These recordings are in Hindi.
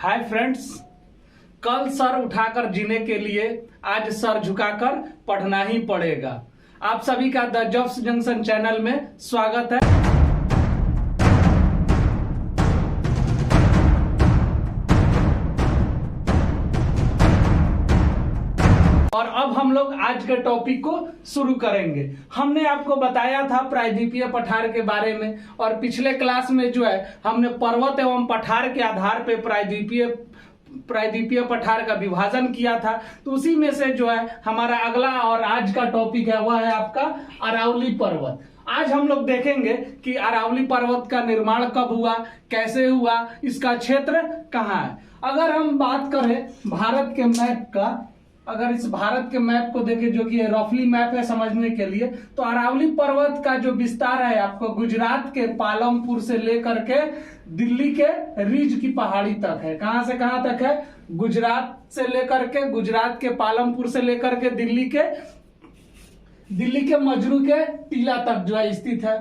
हाय फ्रेंड्स, कल सर उठाकर जीने के लिए आज सर झुकाकर पढ़ना ही पड़ेगा। आप सभी का द जॉब्स जंक्शन चैनल में स्वागत है। और अब हम लोग आज के टॉपिक को शुरू करेंगे। हमने आपको बताया था प्रायद्वीपीय पठार के बारे में, और पिछले क्लास में जो है हमने पर्वत एवं पठार के आधार पे प्रायद्वीपीय पठार का विभाजन किया था। तो उसी में से जो है हमारा अगला और आज का टॉपिक है वह है आपका अरावली पर्वत। आज हम लोग देखेंगे कि अरावली पर्वत का निर्माण कब हुआ, कैसे हुआ, इसका क्षेत्र कहाँ है। अगर हम बात करें भारत के मैप का, अगर इस भारत के मैप को देखें जो कि रफली मैप है समझने के लिए, तो अरावली पर्वत का जो विस्तार है आपको गुजरात के पालमपुर से लेकर के दिल्ली के रिज की पहाड़ी तक है। कहां से कहां तक है? गुजरात से लेकर के, गुजरात के पालमपुर से लेकर के दिल्ली के मजरू के टीला तक जो है स्थित है।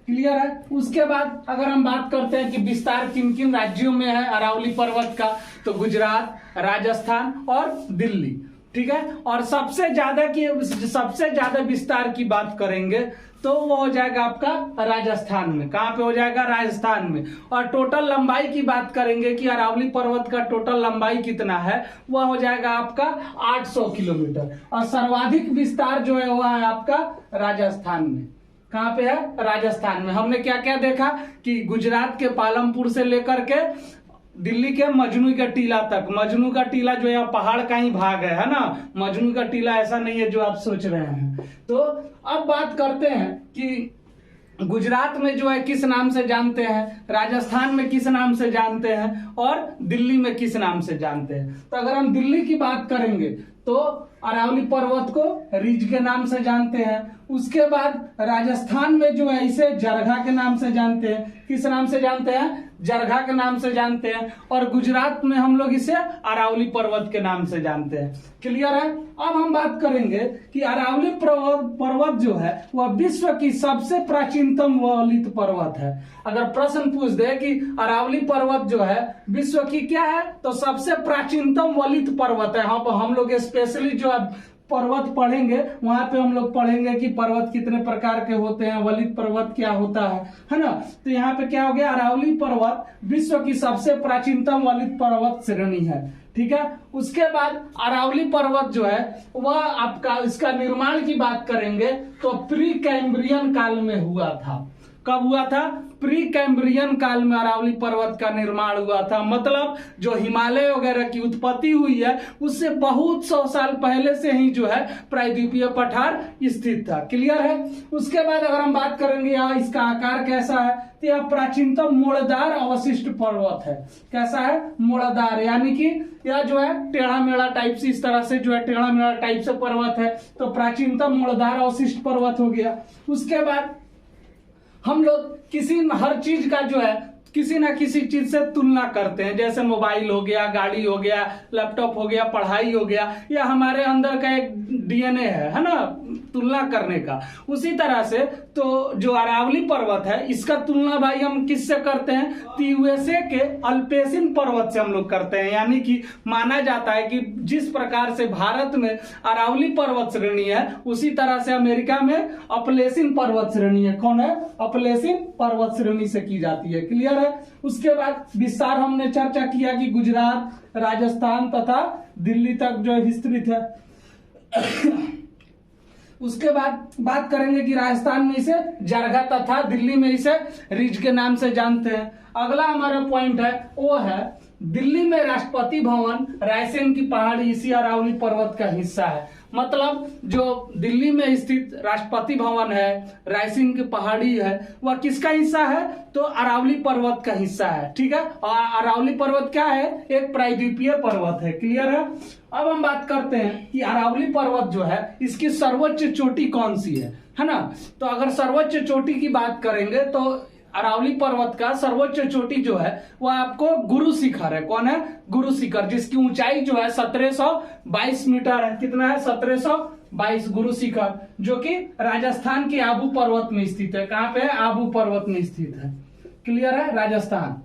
क्लियर है? उसके बाद अगर हम बात करते हैं कि विस्तार किन किन राज्यों में है अरावली पर्वत का, तो गुजरात, राजस्थान और दिल्ली। ठीक है। और सबसे ज्यादा विस्तार की बात करेंगे तो वो हो जाएगा आपका राजस्थान में। कहां पे हो जाएगा? राजस्थान में। और टोटल लंबाई की बात करेंगे कि अरावली पर्वत का टोटल लंबाई कितना है, वह हो जाएगा आपका 800 किलोमीटर। और सर्वाधिक विस्तार जो है वह है आपका राजस्थान में। कहां पे है? राजस्थान में। हमने क्या क्या देखा कि गुजरात के पालमपुर से लेकर के दिल्ली के मजनू का टीला तक। मजनू का टीला जो है पहाड़ का ही भाग है ना। मजनू का टीला ऐसा नहीं है जो आप सोच रहे हैं। तो अब बात करते हैं कि गुजरात में जो है किस नाम से जानते हैं, राजस्थान में किस नाम से जानते हैं, और दिल्ली में किस नाम से जानते हैं। तो अगर हम दिल्ली की बात करेंगे तो अरावली पर्वत को रिज के नाम से जानते हैं। उसके बाद राजस्थान में जो है इसे जरघा के नाम से जानते हैं। किस नाम से जानते हैं? जरघा के नाम से जानते हैं। और गुजरात में हम लोग इसे अरावली पर्वत के नाम से जानते हैं। क्लियर है? अब हम बात करेंगे कि अरावली पर्वत जो है वह विश्व की सबसे प्राचीनतम वलित पर्वत है। अगर प्रश्न पूछ दे कि अरावली पर्वत जो है विश्व की क्या है, तो सबसे प्राचीनतम वलित पर्वत है। हम लोग स्पेशली जो पर्वत पढ़ेंगे वहां पे हम लोग पढ़ेंगे कि पर्वत कितने प्रकार के होते हैं, वलित पर्वत क्या होता है ना। तो यहाँ पे क्या हो गया? अरावली पर्वत विश्व की सबसे प्राचीनतम वलित पर्वत श्रेणी है। ठीक है। उसके बाद अरावली पर्वत जो है वह आपका, इसका निर्माण की बात करेंगे तो प्री कैम्ब्रियन काल में हुआ था। कब हुआ था? प्री कैम्ब्रियन काल में अरावली पर्वत का निर्माण हुआ था। मतलब जो हिमालय वगैरह की उत्पत्ति हुई है उससे बहुत 100 साल पहले से ही जो है प्रायद्वीपीय पठार स्थित था। क्लियर है? उसके बाद अगर हम बात करेंगे यहाँ इसका आकार कैसा है, तो यह प्राचीनतम मोड़दार अवशिष्ट पर्वत है। कैसा है? मोड़दार, यानी कि यह जो है टेढ़ा मेढ़ा टाइप से, इस तरह से जो है टेढ़ा मेढ़ा टाइप से पर्वत है। तो प्राचीनतम मोड़दार अवशिष्ट पर्वत हो गया। उसके बाद हम लोग हर चीज का जो है किसी ना किसी चीज से तुलना करते हैं। जैसे मोबाइल हो गया, गाड़ी हो गया, लैपटॉप हो गया, पढ़ाई हो गया, या हमारे अंदर का एक डीएनए है ना, तुलना करने का। उसी तरह से तो जो अरावली पर्वत है इसका तुलना भाई हम किससे करते हैं? यूएसए के अल्पेसिन पर्वत से हम लोग करते हैं। यानी कि माना जाता है कि जिस प्रकार से भारत में अरावली पर्वत श्रेणी है उसी तरह से अमेरिका में अपलेसिन पर्वत श्रेणी है। कौन है? अपलेसिन पर्वत श्रेणी से की जाती है। क्लियर है? उसके बाद विस्तार हमने चर्चा किया कि गुजरात, राजस्थान तथा दिल्ली तक जो विस्तृत है। उसके बाद बात करेंगे कि राजस्थान में इसे जरघा तथा दिल्ली में इसे रिज के नाम से जानते हैं। अगला हमारा पॉइंट है वो है दिल्ली में राष्ट्रपति भवन रायसेन की पहाड़ी इसी अरावली पर्वत का हिस्सा है। मतलब जो दिल्ली में स्थित राष्ट्रपति भवन है, रायसेन की पहाड़ी है, वह किसका हिस्सा है? तो अरावली पर्वत का हिस्सा है। ठीक है। और अरावली पर्वत क्या है? एक प्रायद्वीपीय पर्वत है। क्लियर है? अब हम बात करते हैं कि अरावली पर्वत जो है इसकी सर्वोच्च चोटी कौन सी है ना। तो अगर सर्वोच्च चोटी की बात करेंगे तो अरावली पर्वत का सर्वोच्च चोटी जो है वह आपको गुरु शिखर है। कौन है? गुरु शिखर, जिसकी ऊंचाई जो है 1722 मीटर है। कितना है? 1722 गुरु शिखर, जो कि राजस्थान के आबू पर्वत में स्थित है। कहां पे है? आबू पर्वत में स्थित है। क्लियर है? राजस्थान।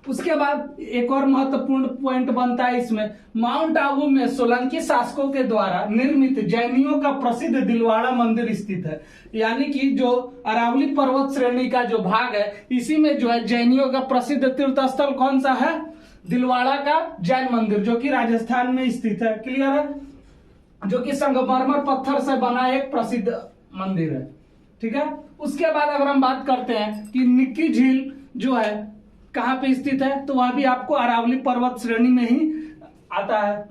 उसके बाद एक और महत्वपूर्ण पॉइंट बनता है इसमें, माउंट आबू में सोलंकी शासकों के द्वारा निर्मित जैनियों का प्रसिद्ध दिलवाड़ा मंदिर स्थित है। यानी कि जो अरावली पर्वत श्रेणी का जो भाग है, इसी में जो है जैनियों का प्रसिद्ध तीर्थ स्थल कौन सा है? दिलवाड़ा का जैन मंदिर, जो कि राजस्थान में स्थित है। क्लियर है? जो कि संगमरमर पत्थर से बना एक प्रसिद्ध मंदिर है। ठीक है। उसके बाद अगर हम बात करते हैं कि निक्की झील जो है कहाँ पे स्थित है, तो वह भी आपको अरावली पर्वत श्रेणी में ही आता है।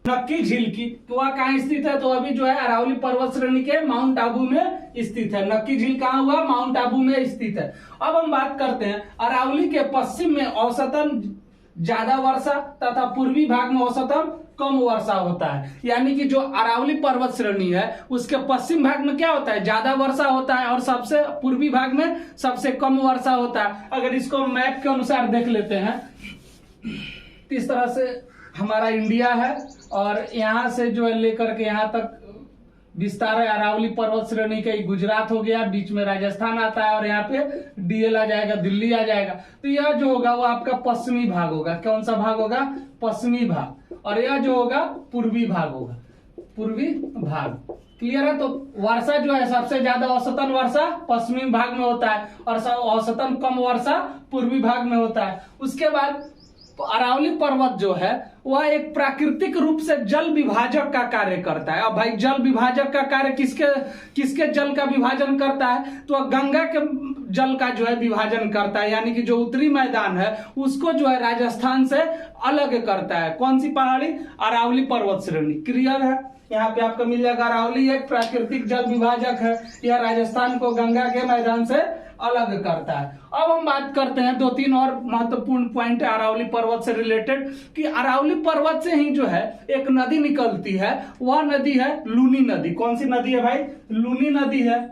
नक्की झील की तो वह कहाँ स्थित है? तो अभी जो है अरावली पर्वत श्रेणी के माउंट आबू में स्थित है। नक्की झील कहाँ हुआ? माउंट आबू में स्थित है। अब हम बात करते हैं अरावली के पश्चिम में औसतन ज्यादा वर्षा तथा पूर्वी भाग में औसतन कम वर्षा होता है। यानी कि जो अरावली पर्वत श्रेणी है उसके पश्चिम भाग में क्या होता है? ज्यादा वर्षा होता है और सबसे पूर्वी भाग में सबसे कम वर्षा होता है। अगर इसको मैप के अनुसार देख लेते हैं, इस तरह से हमारा इंडिया है और यहाँ से जो है लेकर के यहाँ तक विस्तार है अरावली पर्वत श्रेणी का। गुजरात हो गया, बीच में राजस्थान आता है और यहाँ पे डीएल आ जाएगा, दिल्ली आ जाएगा। तो यह जो होगा वो आपका पश्चिमी भाग होगा। कौन सा भाग होगा? पश्चिमी भाग। और यह जो होगा पूर्वी भाग होगा, पूर्वी भाग। क्लियर है? तो वर्षा जो है सबसे ज्यादा औसतन वर्षा पश्चिमी भाग में होता है और औसतन कम वर्षा पूर्वी भाग में होता है। उसके बाद अरावली पर्वत जो है वह एक प्राकृतिक रूप से जल विभाजक का कार्य करता है। अब भाई जल विभाजक का कार्य किसके जल का विभाजन करता है? तो गंगा के जल का जो है विभाजन करता है। यानी कि जो उत्तरी मैदान है उसको जो है राजस्थान से अलग करता है। कौन सी पहाड़ी? अरावली पर्वत श्रेणी। क्लियर है? यहाँ पे आपको मिल जाएगा अरावली एक प्राकृतिक जल विभाजक है, यह राजस्थान को गंगा के मैदान से अलग करता है। अब हम बात करते हैं 2-3 और महत्वपूर्ण पॉइंट है अरावली पर्वत से रिलेटेड, कि अरावली पर्वत से ही जो है एक नदी निकलती है, वह नदी है लूनी नदी। कौन सी नदी है भाई? लूनी नदी है।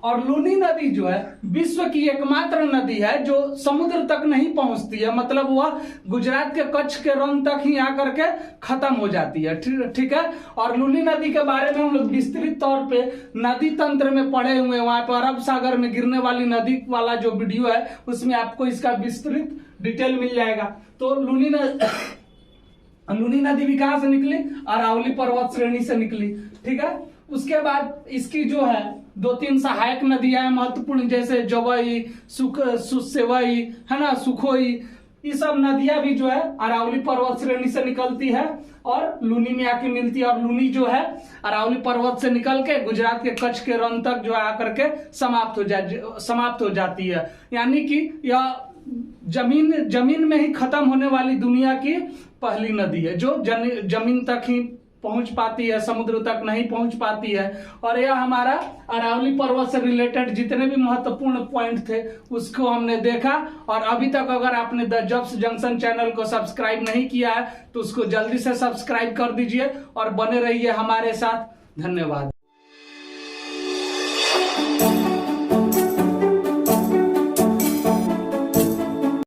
और लूनी नदी जो है विश्व की एकमात्र नदी है जो समुद्र तक नहीं पहुंचती है। मतलब वह गुजरात के कच्छ के रण तक ही आकर के खत्म हो जाती है। ठीक है। और लूनी नदी के बारे में हम लोग विस्तृत तौर पे नदी तंत्र में पढ़े हुए हैं। वहां पर अरब सागर में गिरने वाली नदी वाला जो वीडियो है उसमें आपको इसका विस्तृत डिटेल मिल जाएगा। तो लूनी नदी भी कहां से निकली? अरावली पर्वत श्रेणी से निकली। ठीक है। उसके बाद इसकी जो है 2-3 सहायक नदियां हैं महत्वपूर्ण, जैसे जवई, सुसेवई है ना, सुखोई। ये सब नदियां भी जो है अरावली पर्वत श्रेणी से निकलती है और लूनी में आके मिलती है। और लूनी जो है अरावली पर्वत से निकल के गुजरात के कच्छ के रण तक जो है आकर के समाप्त हो जाती है। यानी कि यह जमीन में ही खत्म होने वाली दुनिया की पहली नदी है जो जमीन तक ही पहुंच पाती है, समुद्र तक नहीं पहुंच पाती है। और यह हमारा अरावली पर्वत से रिलेटेड जितने भी महत्वपूर्ण पॉइंट थे उसको हमने देखा। और अभी तक अगर आपने द जॉब्स जंक्शन चैनल को सब्सक्राइब नहीं किया है तो उसको जल्दी से सब्सक्राइब कर दीजिए और बने रहिए हमारे साथ। धन्यवाद।